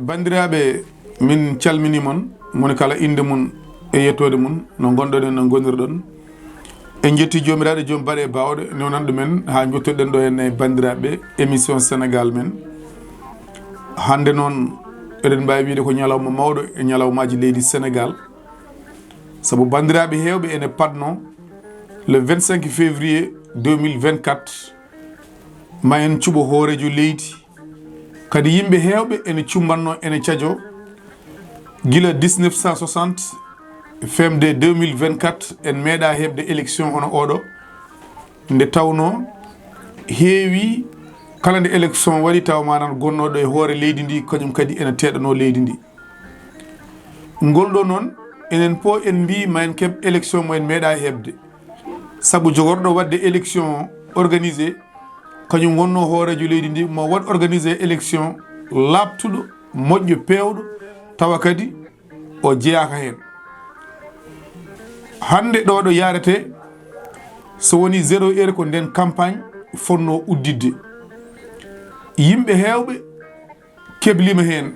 bandiraɓe min calmini mon moni kala inde mun e yettode mun no gonɗon no gonirɗon en jetti jomiraɗo joom baɗe bawɗe nonan ɗumen ha jottoɗen ɗo henne bandiraɓe émission sénégal men hande noon eɗen mbawi wiide ko ñalawma mawɗo e ñalawmaji leydi sénégal saabu bandiraɓe hewɓe ene patno le 25 février 2024 ma en cuɓo hoorejo leydi kadi yimɓe hewɓe ene cumbanno ene cadio gila 1960 femde 2024 en meeɗa hebde élection hono oɗo nde tawno heewi kala nde élection waɗi taw manan gonnoɗo e hoore leydi ndi kañum kadi ene teɗano leydi ndi ngol ɗo noon enen po en mbi ma en keeb élection mo en meeɗa hebde saabu jogorɗo wadde élection organisé kañum wonno hoorejo leydi ndi mo waɗ organisé élection labtuɗo moƴƴo pewɗo tawa kadi o jeeyaka hen hande ɗo ɗo yarete so woni 0 heure ko nden campagne fonno uddidde yimɓe hewɓe keblima hen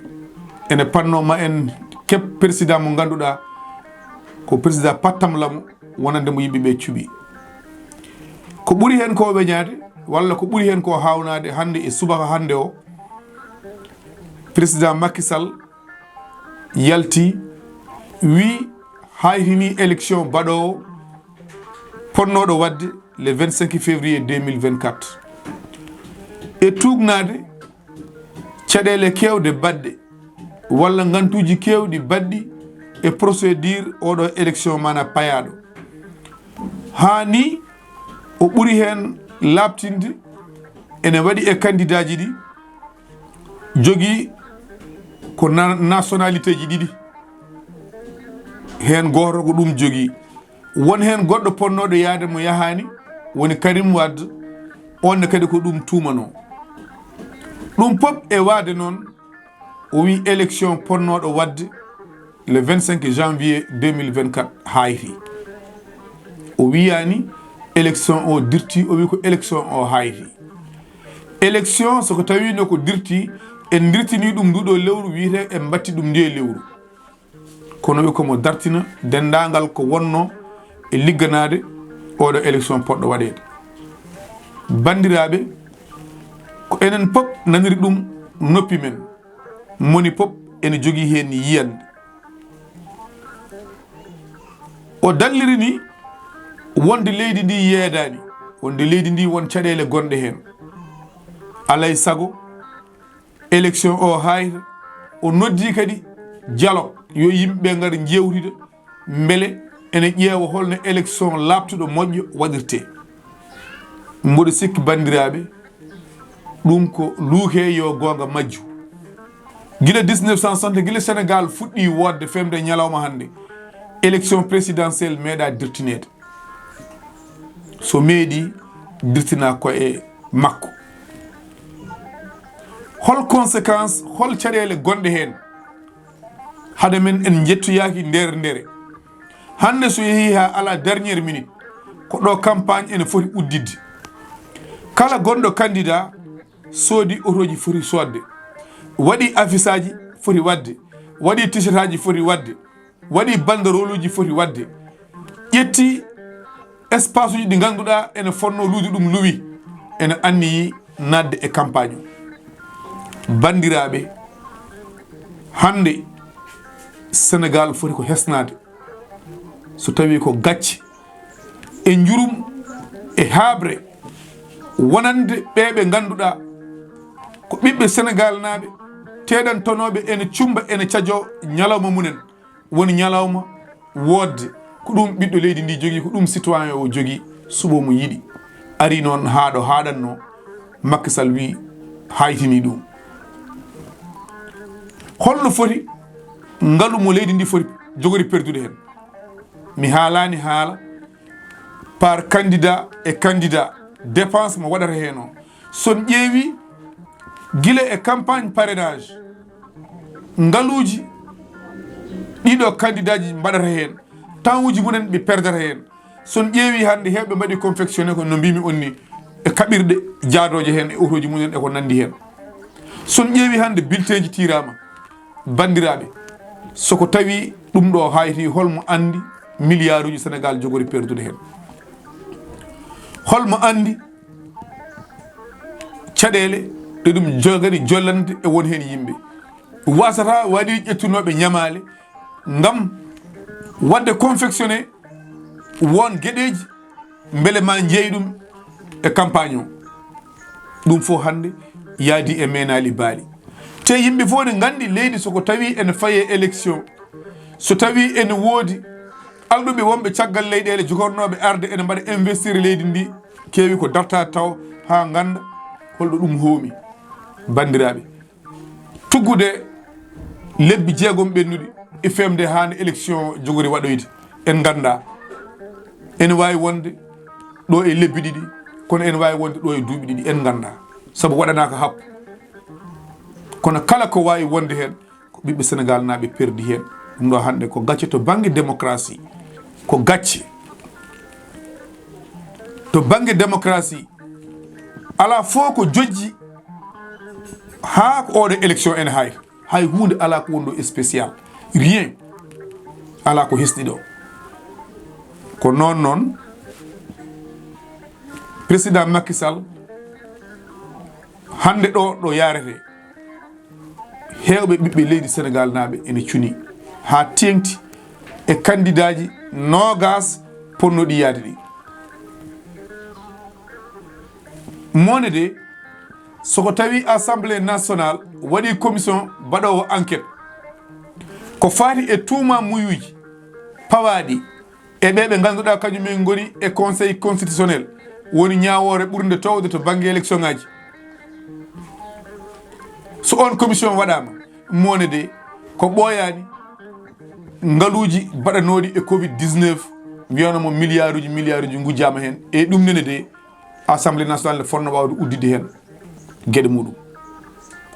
ene panno ma en keeb président mo ganduɗa ko président pattam lamo wonande mo yimɓeɓe cuuɓi ko ɓuuri hen ko weñade walla ko ɓuuri hen ko hawnade hande e subaka hande o président Macky Sall yalti wi haytini élection baɗowo ponnoɗo wadde le 25 février 2024 e tugnade caɗele kewɗe badɗe walla gantuji kewɗi badɗi e procédure oɗo élection mana payaɗo hani o ɓuuri hen labtinde ene waɗi e candidat ji ɗi jogui ko nationalité ji ɗiɗi hen goto ko ɗum jogui won hen goɗɗo ponnoɗo yaade mo yahani woni Karim Wade onne kadi ko ɗum tumano ɗum pop e wade noon o wi élection ponnoɗo wadde le 25 janvier 2024 hayti o wiyani élection o dirti o wi ko élection o hayti élection soko tawino ko dirti en dirtini ɗum nduɗo lewru wiyete en batti ɗum nde lewru kono wi komo dartina dendagal ko wonno e ligganade oɗo élection poɗɗo waɗede bandiraɓe ko enen pop naniri ɗum noppi men moni pop ene jogui hen yiyande o dalliri ni wonde leydi ndi yeedani wonde leydi ndi won caɗele gonɗe hen alay sago élection o hayta o noddi kadi dialogue yo yimɓe ngara jewtida beele ene ƴeewa holno élection labtuɗo moƴƴo waɗirte mboɗo sikki bandiraɓe ɗum ko luuke yo gonga majju guila 1960 guila sénégal fuɗɗi wodde femde ñalawma hande élection présidentielle meeɗa dirtinede so meeɗi dirtina ko e makko hol conséquence hol caɗele gonɗe hen hade men en jettoyaki ndere hande so yeehi ha ala dernière minute ko ɗo campagne ene foti uddidde kala gonɗo candidat soodi otoji foti sodde waɗi affiche aji foti wadde waɗi t-shirt aji foti wadde waɗi banderole uji foti wadde ƴetti espace uji ɗi ganduɗa ene fonno luude ɗum luwi ene anniyi nadde e campagne bandiraɓe hande sénégal foti ko hesnade so tawi ko gacce e jurum e habre wonande ɓeɓe ganduɗa ko ɓiɓɓe sénégal naɓe teɗantonoɓe ene cumba ene cadio ñalawma munen woni ñalawma wodde ko ɗum ɓiɗɗo leydi ndi jogui ko ɗum citoyen o jogui suɓo mo yiɗi ari noon haɗo haɗanno Macky Sall wi haytini ɗum holno foti ngaalu mo leydi ndi foti jogori perdude hen mi haalani haala par candidat e candidat dépense mo waɗata hen o son ƴeewi guila e campagne parrainage ngaluji ɗiɗo candidat ji mbaɗata hen temps uji munen ɓe perdata hen son ƴeewi hande heɓɓe mbaɗi confectionné ko no mbimi on ni e kaɓirɗe jaadoje hen e autoji mumen e ko nandi hen son ƴeewi hande bulletin ji tirama bandiraɓe soko tawi ɗum ɗo hayti holmo andi milliard uji Sénégal jogori perdude hen holmo andi caɗele ɗe ɗum jogani jollande e won hen yimɓe wasata waɗi ƴettunoɓe ñamale ngam wadde confectionné won gueɗeji beele ma jeeyi ɗum e campagne o ɗum fo hande yaadi e menali baali te yimɓe fof ne gandi leydi soko tawi ene faye élection so tawi ene woodi alɗuɓe wonɓe caggal leyɗele jogornoɓe arde ene mbaɗa investir leydi ndi keewi ko darta taw ha ganda holɗo ɗum hoomi bandiraɓe tuggude lebbi jeegom ɓennuɗi e femde hande élection jogori waɗoyde en ganda ene wawi wonde ɗo e lebbi ɗiɗi kono ene wawi wonde ɗo e duuɓi ɗiɗi en ganda saabu waɗanaka happu kono kala ko wawi wonde hen ko ɓiɓɓe Sénégal naɓe perdi hen ɗum ɗo hande ko gacce to banggue démocratie ko gacce to banggue démocratie ala fof ko jojji ha ko oɗo élection ene hay hunde ala ko wonɗo spécial rien ala ko hesɗi ɗo ko noon président Macky Sall hande ɗo yarete hewɓe ɓiɓɓe leydi Sénégal naɓe ene cuni ha tengti e candidat ji nogas ponnoɗi yaade ɗi mone de soko tawi assemblée nationale waɗi commission baɗowo enquête ko fati e tuuma muyuji pawaɗi e ɓeɓe ganduɗa kañumen goni e conseil constitutionnel woni ñawore ɓurde towde to banggue élection ngaji so on commission waɗama mone de ko ɓooyani ngaluji baɗanoɗi e covid 19 wiyanomo milliard uji gujjama hen e ɗum nene de assemblée nationale ne fonno wawde uddide hen gueɗe muɗum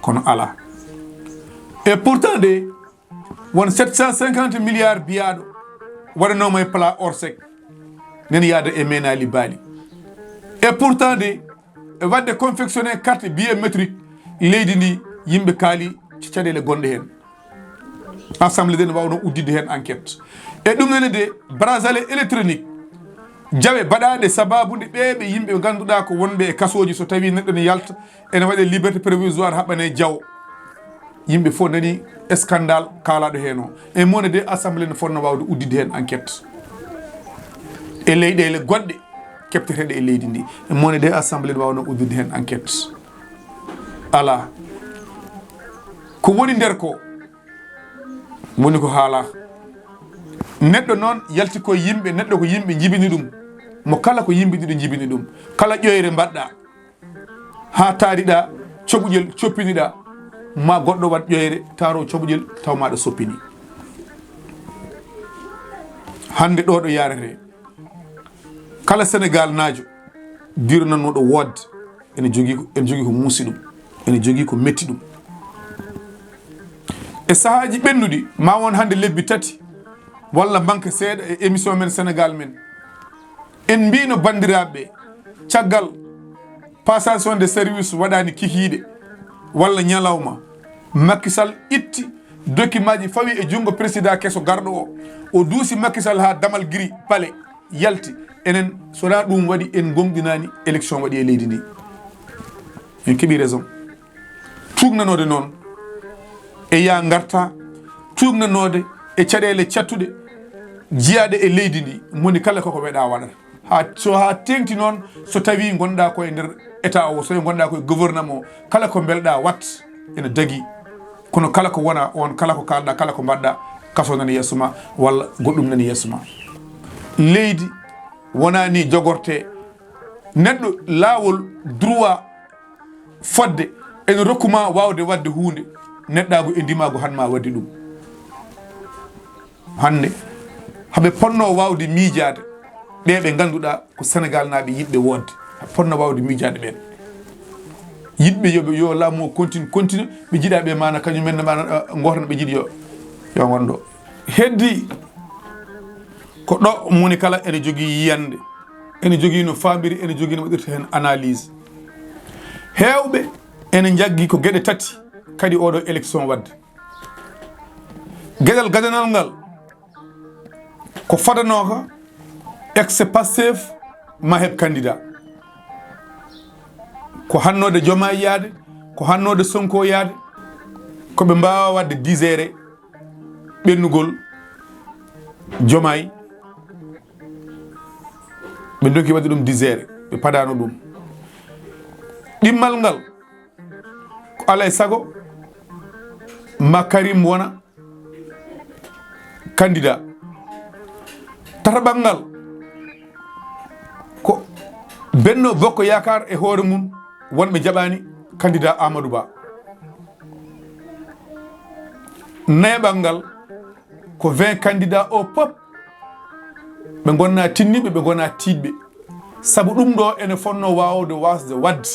kono ala et pourtant de won 750 milliards biyaɗo waɗanoma e plan orsec nen yaada e menali baali et pourtant de e wadde confectionné carte biométrique leydi ndi yimɓe kaali caɗele gonɗe hen assemblée de ne wawno uddide hen enquête e ɗum nene de bracelet électronique jawe baɗaɗe sababude ɓeɓe yimɓe ganduɗa ko wonɓe e kasoji so tawi neɗɗo ne yalta ene waɗe liberté provisoire haɓane jaw yimɓe fof nani scandale kalaɗo hen o e mone de assemblée ne fonno wawde uddide hen enquête e leyɗele goɗɗe kepteteɗe e leydi ndi e mone de assemblée ne wawno uddide hen enquête ala ko woni nder ko woni ko haala neɗɗo noon yalti koye yimɓe neɗɗo ko yimɓe jibini ɗum mo kala ko yimɓe ɗiɗo jibini ɗum kala ƴoyre mbaɗɗa ha taariɗa coɓuƴel coppiniɗa ma goɗɗo wat ƴoyre taro coɓuƴel taw maɗa soppini hande ɗo yarete kala Sénégal naajo dirananoɗo wodde ene jogui ko muusi ɗum ene jogui ko metti ɗum e sahaji ɓennuɗi ma won hande lebbi tati walla manque seeɗa e émission men Sénégal men en mbino bandiraɓe caggal passation de service waɗani kikiɗe walla ñalawma Macky Sall itti document ji fawi e jungo président kesso garɗo o duusi Macky Sall ha damal giri pale yalti enen sona ɗum waɗi en gonɗinani élection waɗi e leydi ndi en keeɓi raison tugnanode noon e ya garta tugnanode e caɗele cattuɗe jiyaɗe e leydi ndi moni kala koko weɗa waɗata ha tengti noon so tawi gonɗa koye nder état o so gonɗa koye gouvernement o kala ko belɗa wat ene dagui kono kala ko wona on kala ko kalɗa kala ko mbaɗɗa kaso nani yeeso ma walla goɗɗum nani yeeso ma leydi wona ni jogorte neɗɗo laawol droit fodde ene rokkuma wawde wadde hunde neɗɗago e ndimago hanma waddi ɗum hande haɓe ponno wawde miijade ɓeɓe ganduɗa ko Sénégal naɓe yiɗɓe wodde ponno wawde miijade ɓen yiɗɓe yo laamu continue ɓe jiiɗa ɓe mana kañumen mana goto ɓe jiiɗi yo gonɗo heddi ko ɗo moni kala ene jogii yiyande ene jogii no faamiri ene jogii no waɗirta heen analyse heewɓe ene jaggii ko geɗe tati kadi oɗo élection wadde geɗal gadanal ngal ko fadanooka ex Pastef ma heɓ candidat ko hannode Diomaye yaade ko hannode Sonko yaade ko ɓe mbawa wadde digéré ɓennugol Diomaye ɓe donki wadde ɗum digéré ɓe padano ɗum ɗimmal ngal ko alay sago ma Karim wona candidat tataɓal ngal ko Benno Bokk Yakar e hoore mum wonɓe jaɓani candidat Amadou Ba nayaɓal ngal ko 20 candidat o pop ɓe gonna tinniɓe ɓe gona tiɗɓe saabu ɗum ɗo ene fonno wawde wasde wadde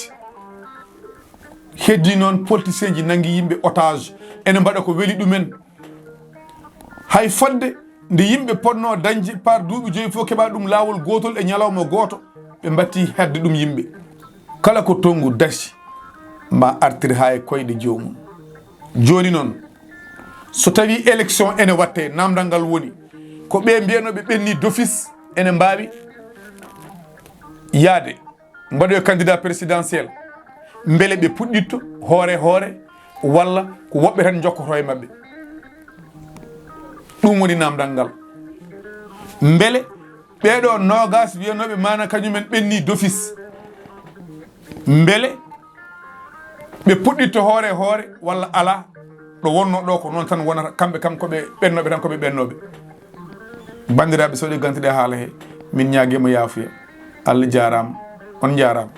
heddi noon politicien ji nangui yimɓe otage ene mbaɗa ko weeli ɗumen hay fodde nde yimɓe ponno dañde par duuɓi joyi fof keɓa ɗum lawol gotol e ñalawma goto ɓe batti hedde ɗum yimɓe kala ko tongu dasi ma artir ha e koyɗe jomum joni noon so tawi élection ene watte namdal ngal woni ko ɓe mbiyanoɓe ɓenni d'office ene mbawi yaade mbaɗoyo candidat présidentiel beele ɓe puɗɗitto hoore hoore walla ko woɓɓe tan jokkoto e mabɓe ɗum woni namdal ngal beele ɓeɗo nogas wiyanoɓe mana kañumen ɓenni d'office beele ɓe puɗɗitto hoore hoore walla ala ɗo wonno ɗo ko noon tan wonata kamɓe kam koɓe ɓennoɓe tan koɓe ɓennoɓe bandiraɓe soɗi gantuɗe haala he min ñaaguima yaafuya Allah jarama on jarama